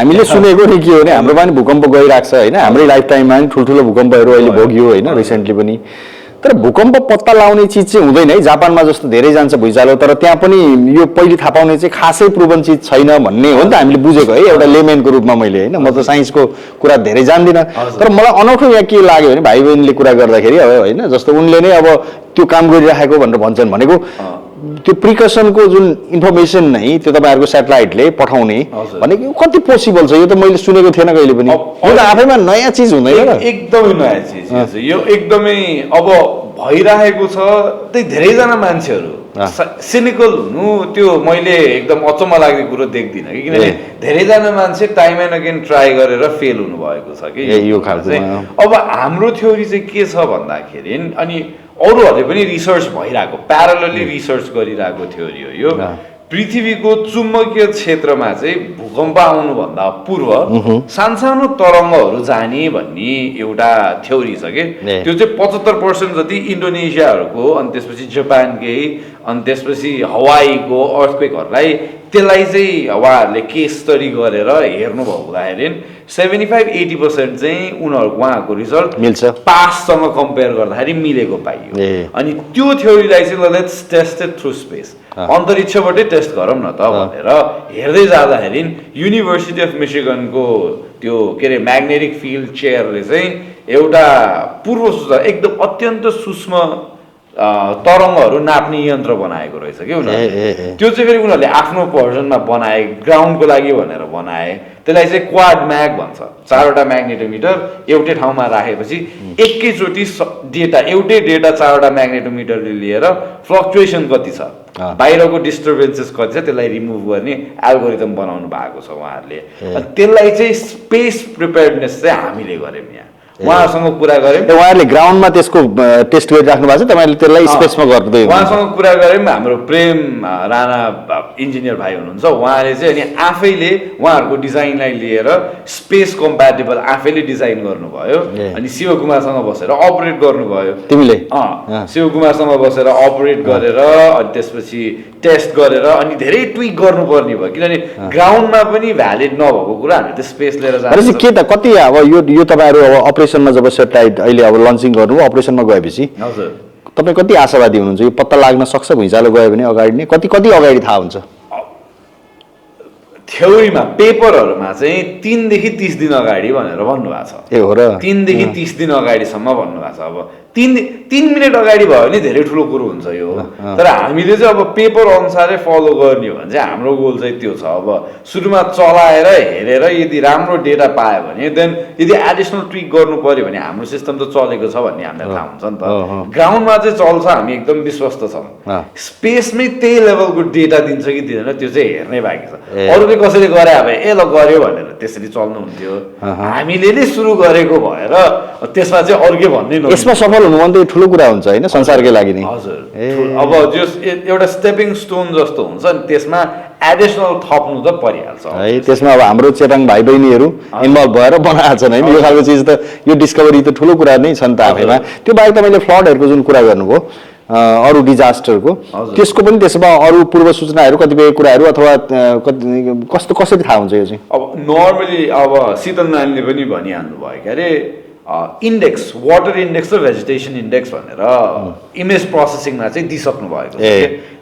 हामीले सुनेको नि के हो भने हाम्रो पनि भूकम्प गइरहेको छ होइन हाम्रै लाइफ टाइममा पनि ठुल्ठुलो भूकम्पहरू अहिले भोग्यो होइन रिसेन्टली पनि तर भूकम्प पत्ता लगाउने चिज चाहिँ हुँदैन है जापानमा जस्तो धेरै जान्छ भुइँचालो तर त्यहाँ पनि यो पहिले थाहा पाउने चाहिँ खासै प्रुभन चिज छैन भन्ने हो नि त हामीले बुझेको है एउटा लेमेनको रूपमा मैले होइन म त साइन्सको कुरा धेरै जान्दिनँ तर मलाई अनौठो यहाँ के लाग्यो भने भाइ बहिनीले कुरा गर्दाखेरि अब होइन जस्तो उनले नै अब त्यो काम गरिराखेको भनेर भन्छन् भनेको त्यो प्रिकसनको जुन इन्फर्मेसन नै त्यो तपाईँहरूको सेटेलाइटले पठाउने भनेको कति पोसिबल छ यो त मैले सुनेको थिएन कहिले पनि यो त आफैमा नयाँ चिज हुँदैन एकदमै नयाँ चिज यो एकदमै अब भइरहेको छ त्यही धेरैजना मान्छेहरू सिनिकल हुनु त्यो मैले एकदम अचम्म लाग्ने कुरो देख्दिनँ कि किनभने धेरैजना मान्छे टाइम एन्ड अगेन ट्राई गरेर फेल हुनु भएको छ कि यो खालको अब हाम्रो थ्योरी चाहिँ के छ भन्दाखेरि अनि अरूहरूले पनि रिसर्च भइरहेको प्यारलली रिसर्च गरिरहेको थ्योरी हो यो पृथ्वीको चुम्बकीय क्षेत्रमा चाहिँ भूकम्प आउनुभन्दा पूर्व सानसानो तरङ्गहरू जाने भन्ने एउटा थ्योरी छ कि त्यो चाहिँ 75% जति इन्डोनेसियाहरूको अनि त्यसपछि जापानकै अनि त्यसपछि हवाईको अर्थक्वेकहरूलाई त्यसलाई चाहिँ उहाँहरूले केस स्टडी गरेर हेर्नुभयो हुँदाखेरि 75-80% चाहिँ उहाँहरूको रिजल्ट मिल्छ पाससँग कम्पेयर गर्दाखेरि मिलेको पाइयो अनि त्यो थ्योरीलाई चाहिँ let's test it through space अन्तरिक्षबाटै टेस्ट गरौँ न त भनेर हेर्दै जाँदाखेरि युनिभर्सिटी अफ मिशिगनको त्यो के अरे म्याग्नेटिक फिल्ड चेयरले चाहिँ एउटा पूर्व सूचना एकदम अत्यन्त सूक्ष्म तरङ्गहरू नाप्ने यन्त्र बनाएको रहेछ कि उनीहरूले त्यो चाहिँ फेरि उनीहरूले आफ्नो भर्जनमा बनाए ग्राउन्डको लागि भनेर बनाए त्यसलाई चाहिँ क्वाड म्याग भन्छ 4वटा म्याग्नेटोमिटर एउटै ठाउँमा राखेपछि एकैचोटि एउटै डेटा 4वटा म्याग्नेटोमिटरले लिएर फ्लक्चुएसन कति छ बाहिरको डिस्टर्बेन्सेस कति छ त्यसलाई रिमुभ गर्ने एल्गोरिदम बनाउनु भएको छ उहाँहरूले त्यसलाई चाहिँ स्पेस प्रिपेयर्डनेस चाहिँ हामीले गर्यौँ यहाँ उहाँसँग कुरा गऱ्यौँ उहाँहरूले ग्राउन्डमा त्यसको टेस्ट गरिराख्नु भएको छ तपाईँले त्यसलाई स्पेसमा गर्दै उहाँसँग कुरा गऱ्यौँ हाम्रो प्रेम राणा इन्जिनियर भाइ हुनुहुन्छ उहाँले चाहिँ अनि आफैले उहाँहरूको डिजाइनलाई लिएर स्पेस कम्प्याटेबल आफैले डिजाइन गर्नुभयो अनि शिवकुमारसँग बसेर अपरेट गर्नुभयो तिमीले शिवकुमारसँग बसेर अपरेट गरेर अनि त्यसपछि टेस्ट गरेर अनि धेरै ट्विक गर्नुपर्ने भयो किनभने ग्राउन्डमा पनि भ्यालिड नभएको कुरा हामीले त्यो स्पेस लिएर जान्छ के त कति अब यो तपाईँहरू अब अपरेसनमा जब सेटेलाइट अहिले अब लन्चिङ गर्नु अपरेसनमा गएपछि तपाईँ कति आशावादी हुनुहुन्छ यो पत्ता लाग्न सक्छ भुइँचालो गयो भने अगाडि नै कति अगाडि थाहा हुन्छ थ्योरीमा पेपरहरूमा चाहिँ 3 देखि 30 दिन अगाडि भनेर भन्नुभएको छ ए हो र 3 देखि 30 दिन अगाडिसम्म भन्नुभएको छ अब 3 मिनट अगाडि भयो भने धेरै ठुलो कुरो हुन्छ यो तर हामीले चाहिँ अब पेपर अनुसारै फलो गर्ने हो भने चाहिँ हाम्रो गोल चाहिँ त्यो छ अब सुरुमा चलाएर हेरेर यदि राम्रो डेटा पायो भने देन यदि एडिसनल ट्विक गर्नु पर्यो भने हाम्रो सिस्टम त चलेको छ भन्ने हामीलाई थाहा हुन्छ नि त ग्राउन्डमा चाहिँ चल्छ हामी एकदम विश्वस्त छौँ स्पेसमै त्यही लेभलको डेटा दिन्छ कि दिँदैन त्यो चाहिँ हेर्नै बाँकी छ अरूले कसैले गरे अब ल गर्यो भनेर त्यसरी चल्नुहुन्थ्यो हामीले नै सुरु गरेको भएर त्यसमा चाहिँ अर्कै भन्ने यसमा सफल हुनु भने ठुलो कुरा हुन्छ होइन संसारकै लागि नै हजुर अब जो एउटा स्टेपिङ स्टोन जस्तो हुन्छ नि त्यसमा एडिसनल थप्नु त परिहाल्छ है त्यसमा अब हाम्रो चेपाङ भाइ बहिनीहरू इन्भल्भ भएर बनाएको छन् होइन यो खालको चिज त यो डिस्कभरी त ठुलो कुरा नै छ नि त आफैमा त्यो बाहेक तपाईँले फ्लडहरूको जुन कुरा गर्नुभयो अरू डिजास्टरको त्यसको पनि त्यसमा अरू पूर्व सूचनाहरू कतिपय कुराहरू अथवा कसरी थाहा हुन्छ यो चाहिँ अब नर्मली अब शीतल नानीले पनि भनिहाल्नु भयो के अरे इन्डेक्स वाटर इन्डेक्स र भेजिटेसन इन्डेक्स भनेर इमेज प्रोसेसिङमा चाहिँ दिइसक्नु भएको छ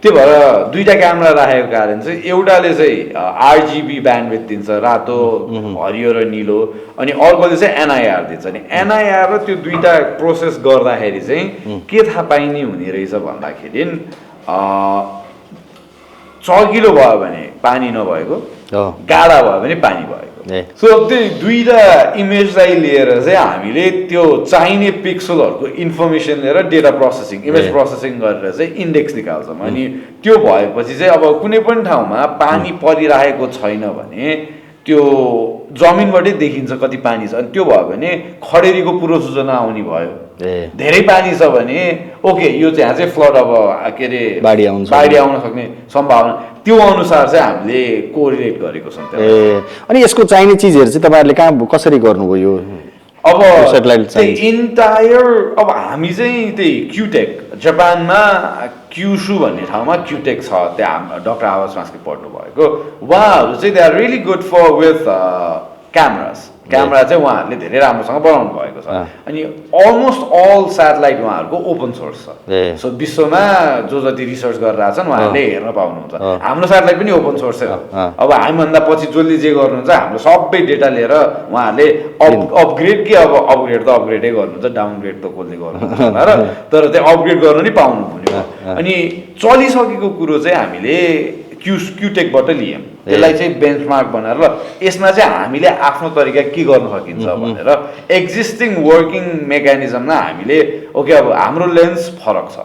त्यो भएर दुईटा क्यामेरा राखेको कारण चाहिँ एउटाले चाहिँ आरजिबी ब्यान्डविड्थ दिन्छ रातो हरियो र निलो अनि अर्कोले चाहिँ एनआइआर दिन्छ अनि एनआइआर र त्यो दुईटा प्रोसेस गर्दाखेरि चाहिँ के थाहा पाइने हुने रहेछ भन्दाखेरि चर्किलो भयो भने पानी नभएको गाढा भयो भने पानी भएको सो त्यो दुईटा इमेजलाई लिएर चाहिँ हामीले त्यो चाहिने पिक्सलहरूको इन्फर्मेसन लिएर डेटा प्रोसेसिङ इमेज प्रोसेसिङ गरेर चाहिँ इन्डेक्स निकाल्छौँ अनि त्यो भएपछि चाहिँ अब कुनै पनि ठाउँमा पानी परिरहेको छैन भने त्यो जमिनबाटै देखिन्छ कति पानी छ अनि त्यो भयो भने खडेरीको पूर्व सूचना आउने भयो धेरै पानी छ भने ओके यो चाहिँ यहाँ चाहिँ फ्लड अब के अरे बाढी आउन सक्ने सम्भावना त्यो अनुसार चाहिँ हामीले कोरिलेट गरेको छौँ अनि यसको चाहिने चिजहरू चाहिँ तपाईँहरूले कहाँ कसरी गर्नुभयो यो अब इन्टायर अब हामी चाहिँ त्यही क्युटेक जापानमा क्युसु भन्ने ठाउँमा क्युटेक छ, त्यहाँ डाक्टर आवाज मास्के पढ्नु भएको उहाँहरू चाहिँ they are really good for with camera चाहिँ उहाँहरूले धेरै राम्रोसँग बनाउनु भएको छ। अनि अलमोस्ट अल स्याटेलाइट उहाँहरूको ओपन सोर्स छ। सो विश्वमा जो जति रिसर्च गरेर आछन् उहाँहरूले हेर्न पाउनुहुन्छ। हाम्रो स्याटेलाइट पनि ओपन सोर्सै हो। अब हामीभन्दा पछि जसले जे गर्नुहुन्छ हाम्रो सबै डेटा लिएर उहाँहरूले अपग्रेड कि अब अपग्रेड त अपग्रेडै गर्नुहुन्छ, डाउनग्रेड त कसले गर्नुहुन्छ होला र तर त्यो अपग्रेड गर्न नि पाउनु पर्यो। अनि चलिसकेको कुरो चाहिँ हामीले क्युटेकबाट लियौँ, त्यसलाई चाहिँ बेन्चमार्क बनाएर ल यसमा चाहिँ हामीले आफ्नो तरिका के गर्न सकिन्छ भनेर एक्जिस्टिङ वर्किङ मेकानिजममा हामीले ओके अब हाम्रो लेन्स फरक छ,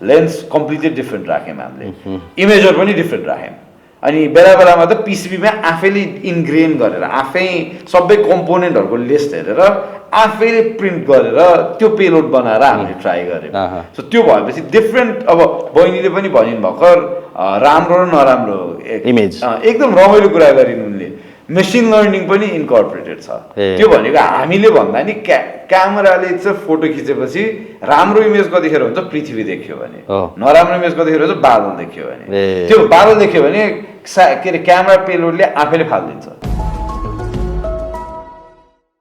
लेन्स कम्प्लिटली डिफ्रेन्ट राख्यौँ हामीले, इमेजर पनि डिफ्रेन्ट राख्यौँ। अनि बेला बेलामा त पिसिबीमा आफैले इन्ग्रेन गरेर आफै सबै कम्पोनेन्टहरूको लिस्ट हेरेर आफैले प्रिन्ट गरेर त्यो पेलोड बनाएर हामीले ट्राई गऱ्यौँ। सो त्यो भएपछि डिफ्रेन्ट, अब बहिनीले पनि भनिन् भर्खर राम्रो र नराम्रो इमेज एकदम रमाइलो कुरा गरिन् उनले। मेसिन लर्निङ पनि इन्कर्पोरेटेड छ। त्यो भनेको हामीले भन्दा नि क्यामेराले चाहिँ फोटो खिचेपछि राम्रो इमेज कतिखेर हुन्छ पृथ्वी देख्यो भने, नराम्रो इमेज कतिखेर हुन्छ बादल देख्यो भने। त्यो बादल देख्यो भने के अरे क्यामेरा पेलोडले आफैले फालिदिन्छ।